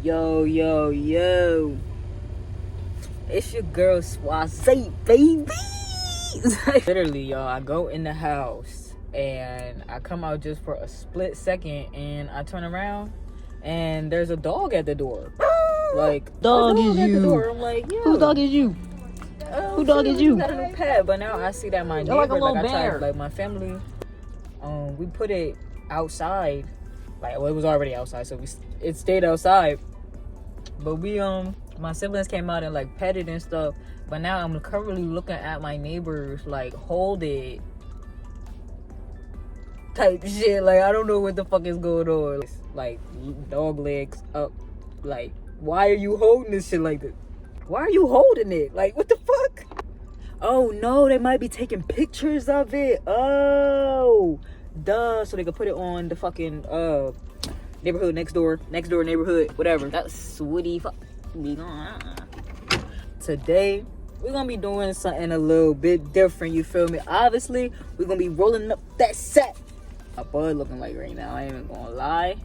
Yo, yo, yo. It's your girl Swaze, baby. Literally, y'all, I go in the house and I come out just for a split second and I turn around and there's a dog at the door. Like, dog is at you. The door. I'm like, yo. Whose dog is you? Who dog is you? Got a new pet, but now I see that my neighbor, like a little I bear. tried, like my family, we put it outside. Like, well, it was already outside, so it stayed outside. But we my siblings came out and like pet it and stuff. But now I'm currently looking at my neighbors like hold it type shit. Like, I don't know what the fuck is going on. It's like dog legs up. Like, why are you holding this shit like this? Why are you holding it? Like, what the fuck? Oh no, they might be taking pictures of it. Oh, duh. So they could put it on the fucking neighborhood next door neighborhood, whatever. That's sweetie fuck. Today we're gonna be doing something a little bit different, you feel me? Obviously we're gonna be rolling up that set. My boy looking like right now, I ain't even gonna lie.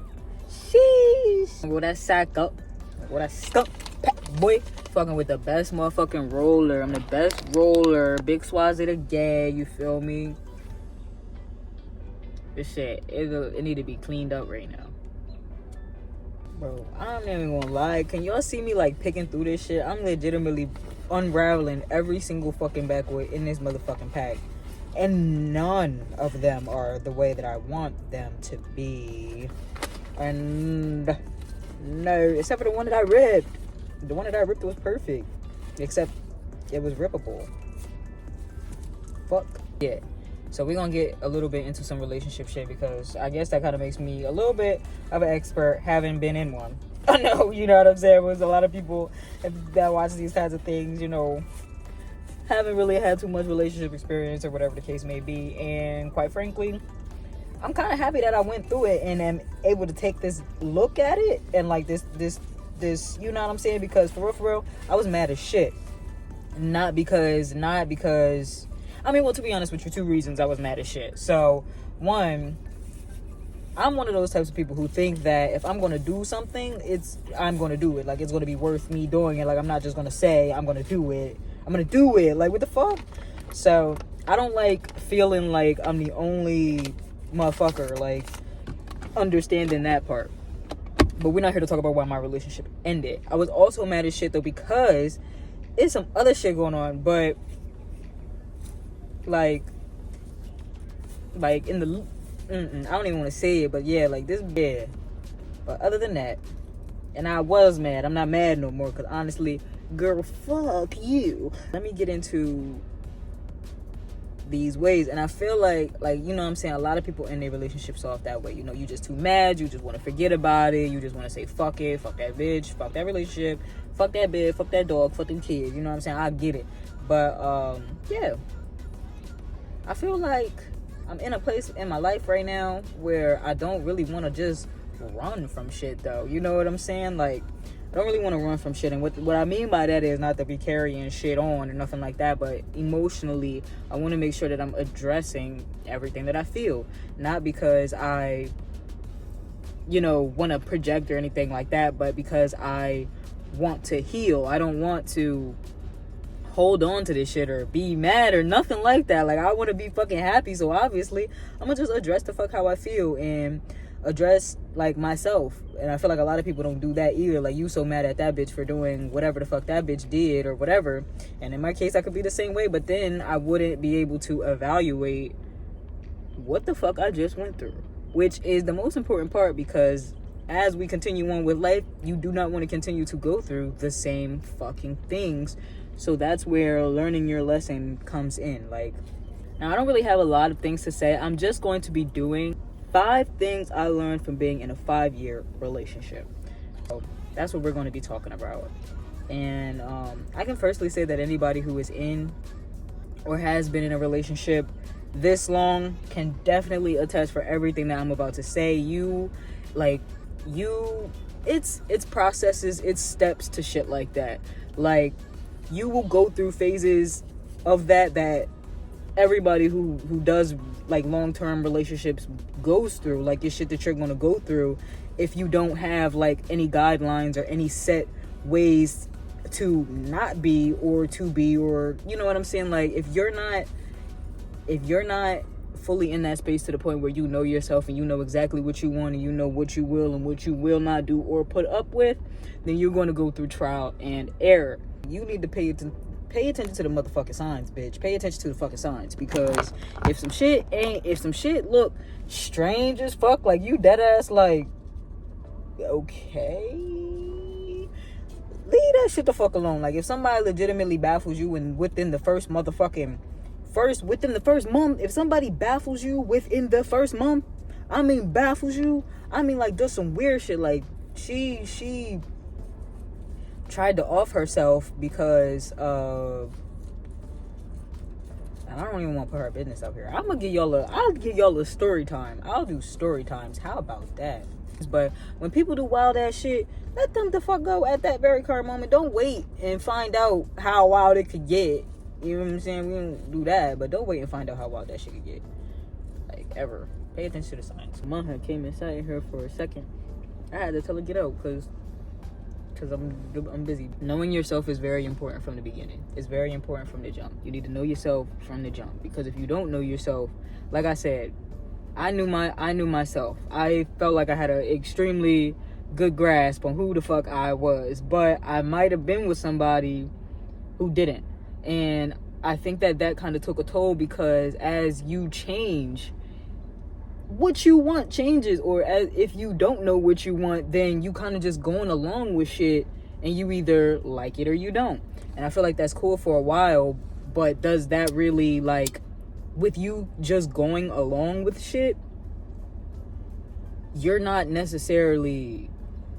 Sheesh. Roll that sack up. Roll that skunk pack, boy. Fucking with the best motherfucking roller. I'm the best roller. Big Swaze the gang, you feel me? This shit, it need to be cleaned up right now. Bro, I'm not even gonna lie. Can y'all see me like picking through this shit? I'm legitimately unraveling every single fucking backwood in this motherfucking pack. And none of them are the way that I want them to be. And no, except for the one that I ripped. The one that I ripped was perfect. Except it was rippable. Fuck. Yeah. So we're gonna get a little bit into some relationship shit because I guess that kind of makes me a little bit of an expert having been in one. I know, you know what I'm saying? There's a lot of people that watch these kinds of things, you know, haven't really had too much relationship experience or whatever the case may be. And quite frankly, I'm kind of happy that I went through it and am able to take this look at it and like this, you know what I'm saying? Because for real, I was mad as shit. Not because, I mean, well, to be honest with you, two reasons I was mad as shit. So, one, I'm one of those types of people who think that if I'm going to do something, I'm going to do it. Like, it's going to be worth me doing it. Like, I'm not just going to say I'm going to do it. I'm going to do it. Like, what the fuck? So, I don't like feeling like I'm the only motherfucker, like, understanding that part. But we're not here to talk about why my relationship ended. I was also mad as shit, though, because it's some other shit going on, but like in the I don't even want to say it, but yeah, like this bad. But other than that, and I was mad, I'm not mad no more, because honestly, girl, fuck you. Let me get into these ways. And I feel like you know what I'm saying, a lot of people in their relationships off that way. You know, you just too mad, you just want to forget about it, you just want to say fuck it, fuck that bitch, fuck that relationship, fuck that bitch, fuck that dog, fuck them kids. You know what I'm saying? I get it. But yeah, I feel like I'm in a place in my life right now where I don't really want to just run from shit, though. You know what I'm saying? Like, I don't really want to run from shit. And what I mean by that is not to be carrying shit on or nothing like that, but emotionally, I want to make sure that I'm addressing everything that I feel. Not because I, you know, want to project or anything like that, but because I want to heal. I don't want to hold on to this shit or be mad or nothing like that. Like, I want to be fucking happy, so obviously I'm gonna just address the fuck how I feel and address like myself. And I feel like a lot of people don't do that either. Like, you so mad at that bitch for doing whatever the fuck that bitch did or whatever. And in my case, I could be the same way, but then I wouldn't be able to evaluate what the fuck I just went through, which is the most important part, because as we continue on with life, you do not want to continue to go through the same fucking things. So that's where learning your lesson comes in. Like, now I don't really have a lot of things to say. I'm just going to be doing 5 things I learned from being in a 5-year relationship. So that's what we're going to be talking about. And I can firstly say that anybody who is in or has been in a relationship this long can definitely attest for everything that I'm about to say. It's processes, it's steps to shit like that. Like, you will go through phases of that everybody who does like long-term relationships goes through. Like, your shit that you're gonna go through if you don't have like any guidelines or any set ways to not be or to be, or you know what I'm saying? Like if you're not fully in that space to the point where you know yourself and you know exactly what you want and you know what you will and what you will not do or put up with, then you're going to go through trial and error. You need to pay attention to the motherfucking signs, bitch. Pay attention to the fucking signs, because if some shit look strange as fuck, like you dead ass like, okay, leave that shit the fuck alone. Like if somebody legitimately baffles you and within the first month, if somebody baffles you within the first month, baffles you, like does some weird shit, like she tried to off herself because of, and I don't even want to put her business up here. I'll give y'all a story time. I'll do story times. How about that? But when people do wild ass shit, let them the fuck go at that very current moment. Don't wait and find out how wild it could get. You know what I'm saying? We don't do that, but don't wait and find out how wild that shit could get. Like, ever. Pay attention to the signs. Mama came inside here for a second. I had to tell her get out, because I'm busy. Knowing yourself is very important from the beginning. It's very important from the jump. You need to know yourself from the jump, because if you don't know yourself, like I said, I knew myself. I felt like I had an extremely good grasp on who the fuck I was, but I might have been with somebody who didn't. And I think that kind of took a toll, because as you change, what you want changes. Or if you don't know what you want, then you kind of just going along with shit, and you either like it or you don't. And I feel like that's cool for a while, but does that really, like, with you just going along with shit, you're not necessarily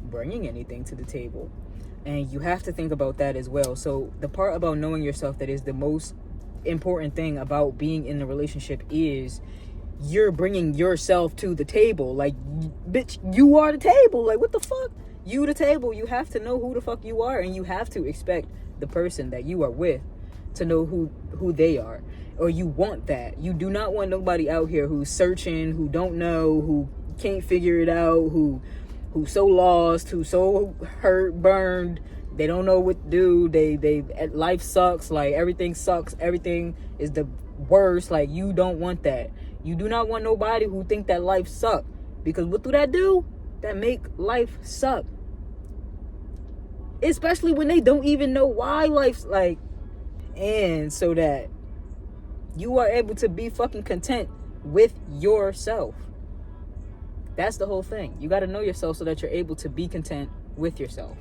bringing anything to the table. And you have to think about that as well. So the part about knowing yourself that is the most important thing about being in a relationship is you're bringing yourself to the table. Like, bitch, you are the table. Like, what the fuck? You the table. You have to know who the fuck you are, and you have to expect the person that you are with to know who they are. Or you want that. You do not want nobody out here who's searching, who don't know, who can't figure it out, who's so lost, who's so hurt, burned, they don't know what to do, they life sucks, like everything sucks, everything is the worst. Like, you don't want that. You do not want nobody who think that life suck, because what do? That make life suck, especially when they don't even know why life's like. And so that you are able to be fucking content with yourself. That's the whole thing. You got to know yourself so that you're able to be content with yourself.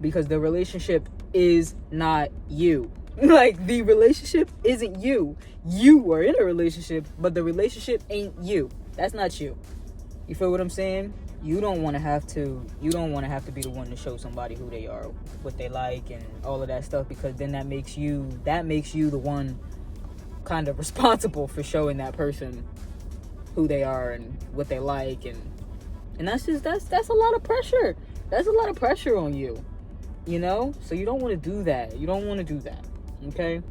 Because the relationship is not you. Like, the relationship isn't you. You are in a relationship, but the relationship ain't you. That's not you. You feel what I'm saying? You don't want to have to be the one to show somebody who they are, what they like, and all of that stuff, because then that makes you the one kind of responsible for showing that person who they are and what they like, and that's a lot of pressure. That's a lot of pressure on you, you know? So you don't want to do that. Okay?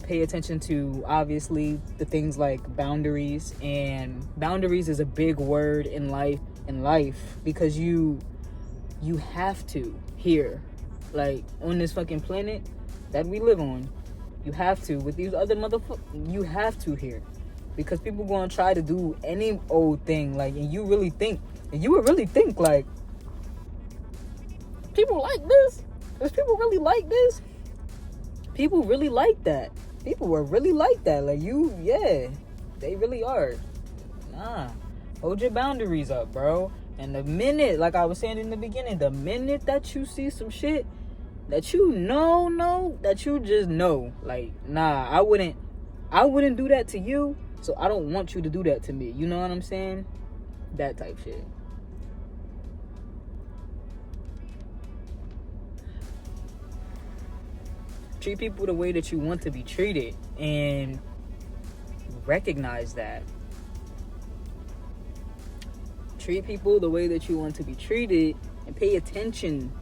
Pay attention to, obviously, the things like boundaries. And boundaries is a big word in life, because you have to here, like, on this fucking planet that we live on, you have to, with these other motherfuckers, you have to here. Because people gonna try to do any old thing, like, and you would really think, like, people like this? Does people really like this? People really like that. People are really like that. Like, they really are. Nah. Hold your boundaries up, bro. And the minute, like I was saying in the beginning, the minute that you see some shit that you know, that you just know, like, nah, I wouldn't do that to you, so I don't want you to do that to me. You know what I'm saying? That type shit. Treat people the way that you want to be treated, and recognize that. Treat people the way that you want to be treated, and pay attention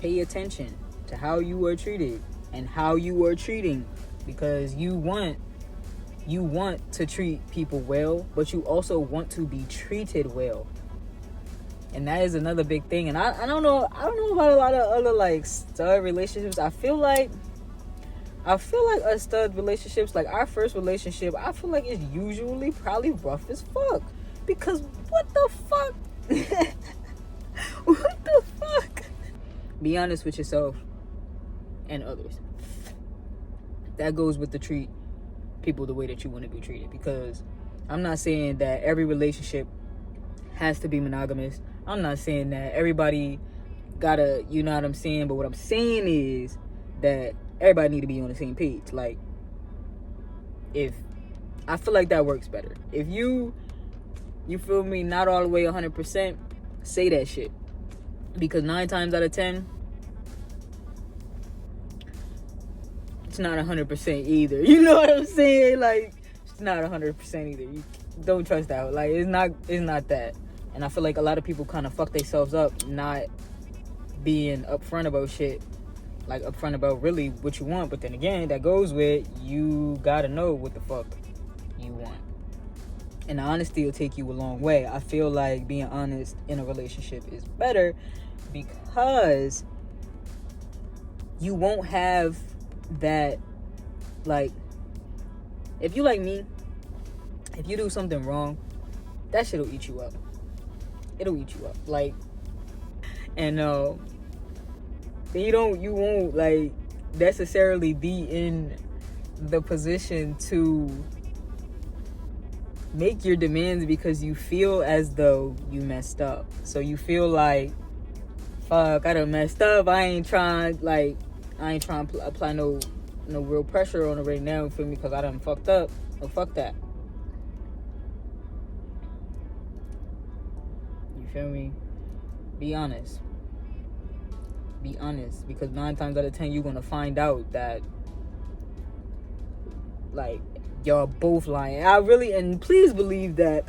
to how you are treated and how you are treating, because you want to treat people well, but you also want to be treated well. And that is another big thing. And I don't know about a lot of other like stud relationships. I feel like us stud relationships, like our first relationship, I feel like it's usually probably rough as fuck. Because what the fuck? What the fuck? Be honest with yourself and others. That goes with the treat people the way that you want to be treated. Because I'm not saying that every relationship has to be monogamous. I'm not saying that everybody gotta, you know what I'm saying? But what I'm saying is that everybody need to be on the same page. Like, if I feel like that works better. If you feel me, not all the way 100%, say that shit. Because 9 times out of 10, it's not 100% either. You know what I'm saying? Like, it's not 100% either. You don't trust that. Like, it's not that. And I feel like a lot of people kind of fuck themselves up not being upfront about shit. Like, upfront about really what you want. But then again, that goes with you gotta know what the fuck you want. And the honesty will take you a long way. I feel like being honest in a relationship is better because you won't have that, like, if you like me, if you do something wrong, that shit will eat you up. It'll eat you up. Like, and then you won't like necessarily be in the position to make your demands because you feel as though you messed up. So you feel like, fuck, I done messed up. I ain't trying to apply no real pressure on it right now, you feel me? Because I done fucked up. Oh, fuck that. You feel me? Be honest. Be honest. Because 9 times out of 10, you're going to find out that, like, y'all both lying. I really, and please believe that.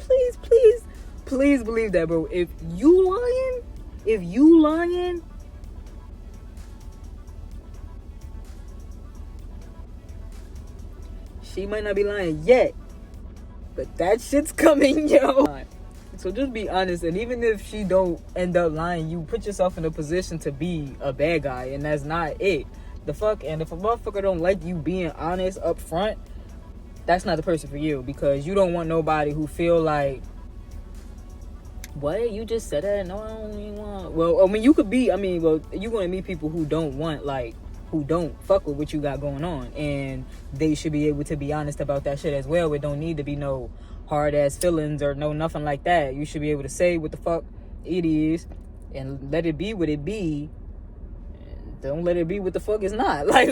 Please believe that, bro. If you lying, she might not be lying yet, but that shit's coming, yo. So just be honest, and even if she don't end up lying, you put yourself in a position to be a bad guy, and that's not it. The fuck, and if a motherfucker don't like you being honest up front, that's not the person for you, because you don't want nobody who feel like, what, you just said that? No, I don't even want. Well, I mean, you're gonna meet people who don't want, like, who don't fuck with what you got going on, and they should be able to be honest about that shit as well. It don't need to be no hard ass feelings or no nothing like that. You should be able to say what the fuck it is and let it be what it be, and don't let it be what the fuck it's not. Like,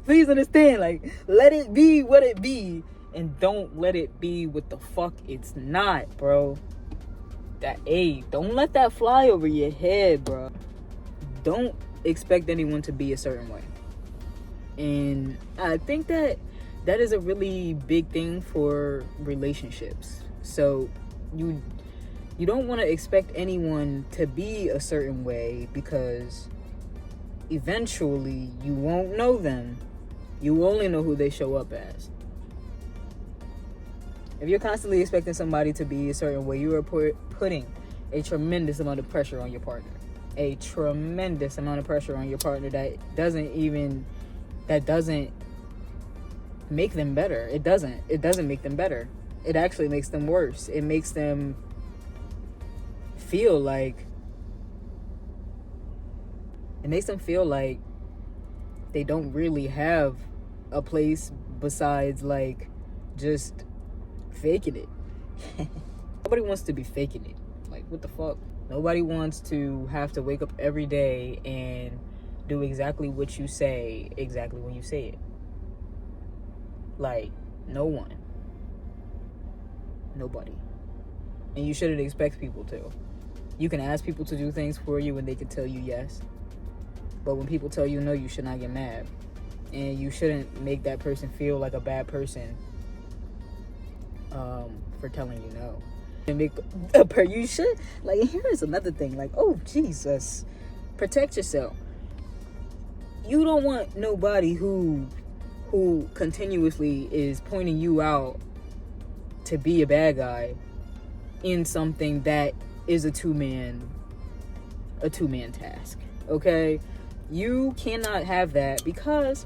please understand, like, let it be what it be, and don't let it be what the fuck it's not, bro. Don't let that fly over your head, bro. Don't expect anyone to be a certain way. And I think that is a really big thing for relationships. So you don't want to expect anyone to be a certain way, because eventually you won't know them. You only know who they show up as. If you're constantly expecting somebody to be a certain way, you are putting a tremendous amount of pressure on your partner. A tremendous amount of pressure on your partner that doesn't make them better. It doesn't make them better. It actually makes them worse. It makes them feel like they don't really have a place besides, like, just faking it. Nobody wants to be faking it. Like, what the fuck? Nobody wants to have to wake up every day and do exactly what you say exactly when you say it. Like, no one. Nobody. And you shouldn't expect people to. You can ask people to do things for you and they can tell you yes. But when people tell you no, you should not get mad. And you shouldn't make that person feel like a bad person for telling you no. And you should, like, here's another thing, like, oh Jesus, protect yourself. You don't want nobody who continuously is pointing you out to be a bad guy in something that is a two-man task. Okay? You cannot have that because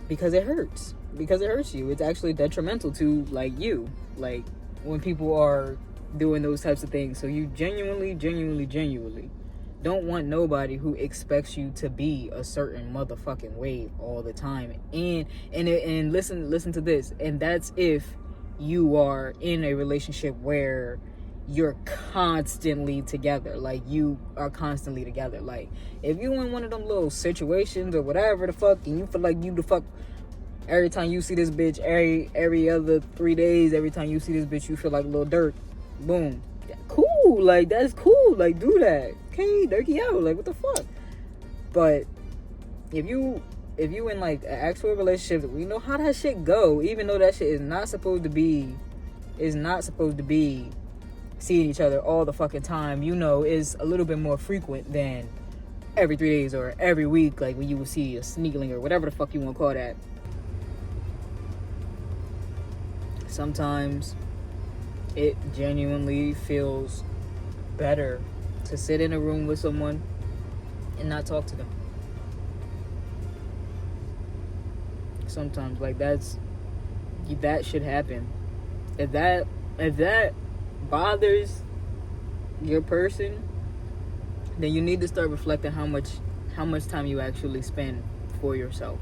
it hurts. Because it hurts you. It's actually detrimental to, like, you. Like, when people are doing those types of things. So you genuinely don't want nobody who expects you to be a certain motherfucking way all the time. And listen to this. And that's if you are in a relationship where you're constantly together. Like, you are constantly together. Like, if you in one of them little situations or whatever the fuck, and you feel like you the fuck every time you see this bitch, every other 3 days, every time you see this bitch, you feel like a little dirt. Boom. Cool. Like, that's cool. Like, do that. Okay, dirty out. Like, what the fuck? But if you in like an actual relationship, we know how that shit go. Even though that shit is not supposed to be seeing each other all the fucking time, you know, is a little bit more frequent than every 3 days or every week, like when you would see a sneakling or whatever the fuck you want to call that. Sometimes it genuinely feels better to sit in a room with someone and not talk to them. Sometimes, like, that should happen. If that bothers your person, then you need to start reflecting how much time you actually spend for yourself.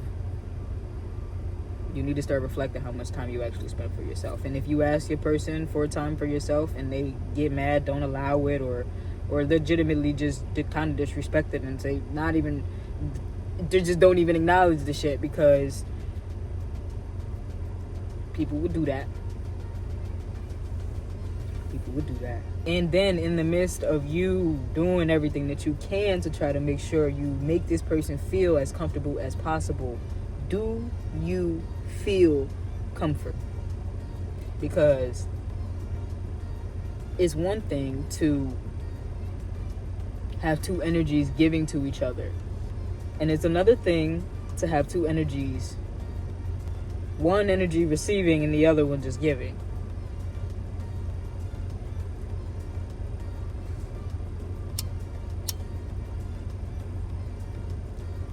You need to start reflecting how much time you actually spend for yourself. And if you ask your person for time for yourself and they get mad, don't allow it, or legitimately just kind of disrespect it and say they just don't even acknowledge the shit, because people would do that. And then in the midst of you doing everything that you can to try to make sure you make this person feel as comfortable as possible, do you feel comfort? Because it's one thing to have two energies giving to each other, and it's another thing to have two energies, one energy receiving and the other one just giving.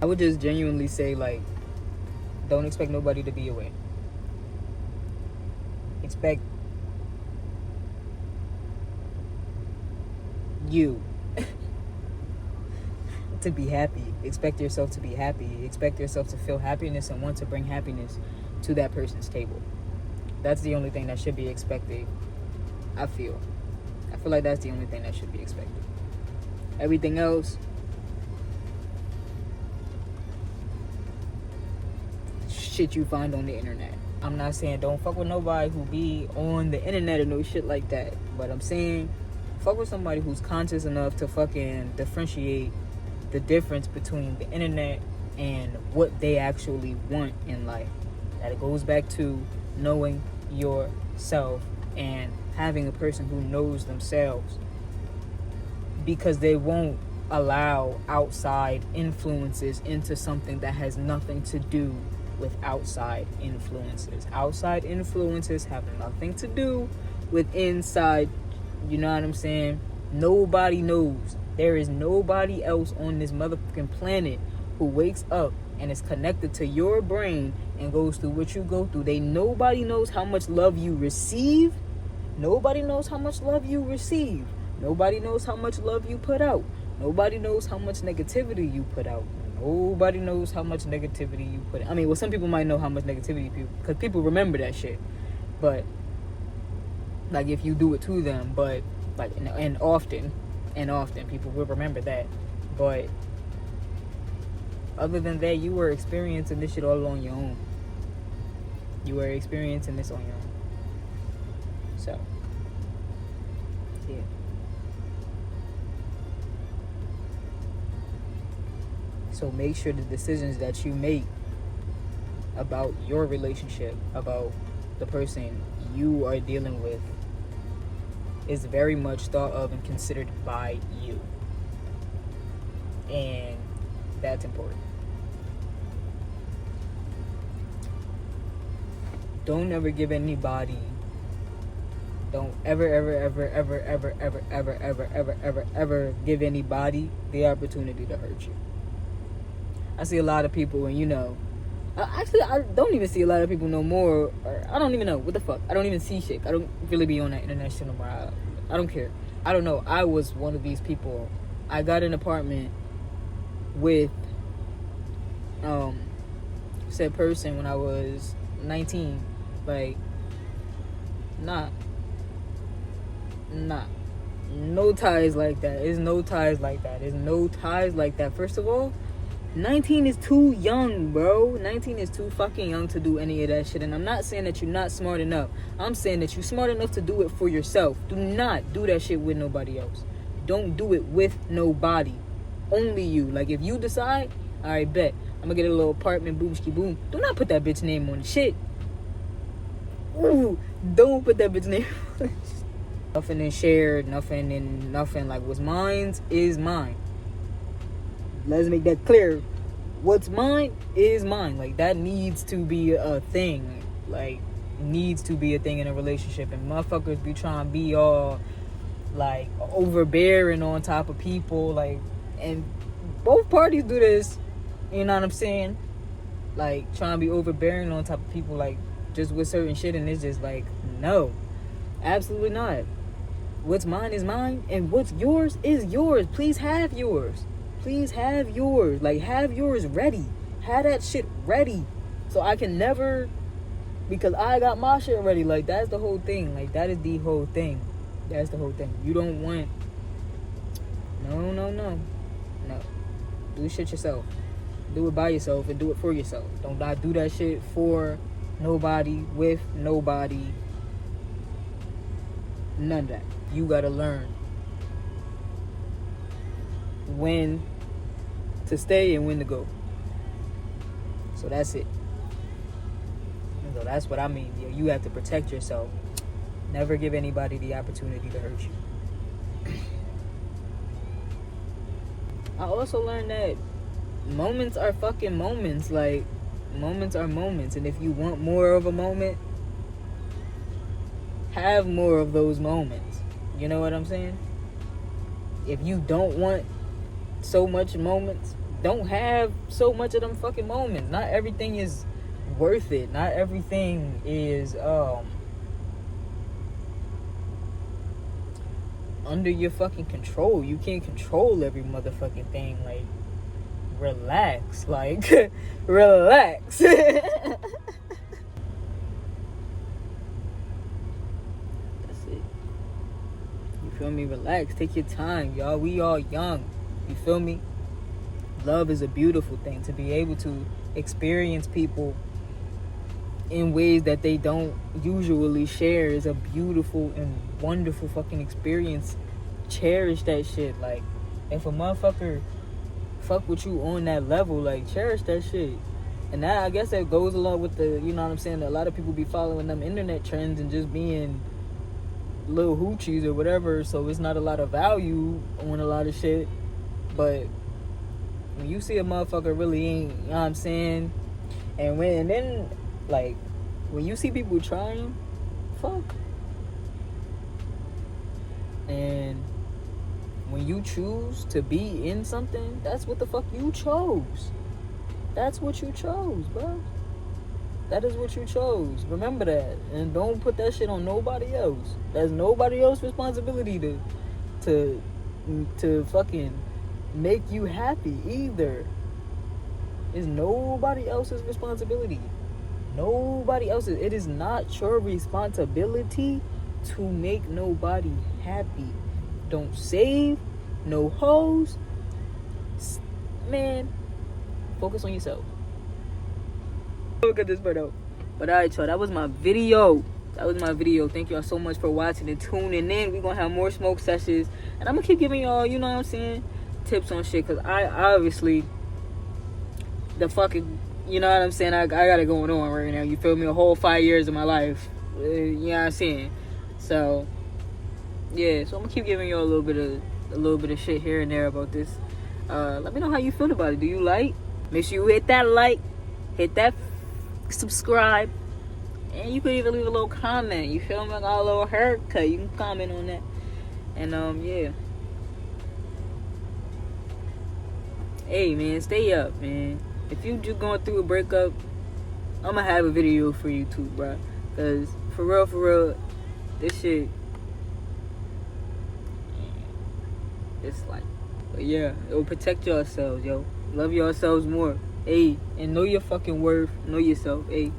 I would just genuinely say, like, don't expect nobody to be away. Expect you to be happy. Expect yourself to be happy. Expect yourself to feel happiness and want to bring happiness to that person's table. That's the only thing that should be expected. I feel like that's the only thing that should be expected. Everything else, shit you find on the internet. I'm not saying don't fuck with nobody who be on the internet or no shit like that, but I'm saying fuck with somebody who's conscious enough to fucking differentiate the difference between the internet and what they actually want in life. That it goes back to knowing yourself and having a person who knows themselves, because they won't allow outside influences into something that has nothing to do with outside influences. Outside influences have nothing to do with inside. You know what I'm saying? Nobody knows. There is nobody else on this motherfucking planet who wakes up and is connected to your brain and goes through what you go through. Nobody knows how much love you receive. Nobody knows how much love you receive. Nobody knows how much love you put out. Nobody knows how much negativity you put out. Nobody knows how much negativity you put in. I mean, well, some people might know how much negativity because people remember that shit. But, like, if you do it to them, but, like, and often, people will remember that. But, other than that, you were experiencing this shit all on your own. You were experiencing this on your own. So, yeah. So make sure the decisions that you make about your relationship, about the person you are dealing with, is very much thought of and considered by you. And that's important. Don't ever give anybody Don't ever give anybody the opportunity to hurt you. I see a lot of people, and actually, I don't even see a lot of people no more. Or I don't even know what the fuck. I don't even see shit. I don't really be on that internet shit no more. I don't care. I don't know. I was one of these people. I got an apartment with said person when I was 19. Like, nah. No ties like that. There's no ties like that. There's no ties like that. First of all, 19 is too young, bro. 19 is too fucking young to do any of that shit. And I'm not saying that you're not smart enough. I'm saying that you're smart enough to do it for yourself. Do not do that shit with nobody else. Don't do it with nobody. Only you. Like, if you decide, alright, bet, I'm gonna get a little apartment, boomski boom. Do not put that bitch name on the shit. Ooh, don't put that bitch name on it. Nothing is shared, nothing in nothing. Like, what's mine is mine. Let's make that clear. What's mine is mine. Like, that needs to be a thing. Like, needs to be a thing in a relationship. And motherfuckers be trying to be all, like, overbearing on top of people. Like, and both parties do this. You know what I'm saying? Like, trying to be overbearing on top of people, like, just with certain shit. And it's just like, no. Absolutely not. What's mine is mine. And what's yours is yours. Please have yours. Please have yours. Like, have yours ready. Have that shit ready. So I can never, because I got my shit ready. Like, that's the whole thing. Like, that is the whole thing. That's the whole thing. You don't want, no. Do shit yourself. Do it by yourself and do it for yourself. Don't not do that shit for nobody, with nobody. None of that. You gotta learn when to stay and when to go. So that's it. So that's what I mean. You have to protect yourself. Never give anybody the opportunity to hurt you. I also learned that moments are fucking moments. Like, moments are moments. And if you want more of a moment, have more of those moments. You know what I'm saying? If you don't want so much moments, don't have so much of them fucking moments. Not everything is worth it. Not everything is under your fucking control. You can't control every motherfucking thing. Like, relax. Like, relax. Feel me? Relax. Take your time, y'all. We all young. You feel me? Love is a beautiful thing. To be able to experience people in ways that they don't usually share is a beautiful and wonderful fucking experience. Cherish that shit. Like, if a motherfucker fuck with you on that level, like, cherish that shit. And that, I guess that goes along with the, you know what I'm saying, a lot of people be following them internet trends and just being little hoochies or whatever, so it's not a lot of value on a lot of shit. But when you see a motherfucker really ain't, you know what I'm saying, and then like, when you see people trying, fuck. And when you choose to be in something, that's what the fuck you chose. That's what you chose, bro. That is what you chose. Remember that. And don't put that shit on nobody else. That's nobody else's responsibility to fucking make you happy either. It's nobody else's responsibility. Nobody else's. It is not your responsibility to make nobody happy. Don't save no hoes. Man, focus on yourself. Look at this photo. But alright, y'all, that was my video. Thank y'all so much for watching and tuning in. We're gonna have more smoke sessions, and I'm gonna keep giving y'all, you know what I'm saying, tips on shit, because I obviously, the fucking, you know what I'm saying, I got it going on right now. You feel me? A whole 5 years of my life. You know what I'm saying? So yeah, so I'm gonna keep giving y'all a little bit of shit here and there about this. Let me know how you feel about it. Do you like? Make sure you hit that like, hit that subscribe, And you could even leave a little comment. You feel me? I got a little haircut. You can comment on that. And yeah. Hey man, stay up, man. If you just going through a breakup, I'ma have a video for you too, bro. Cause for real, this shit, it's like, but yeah, it'll protect yourselves, yo. Love yourselves more. Hey, and know your fucking worth. Know yourself. Hey.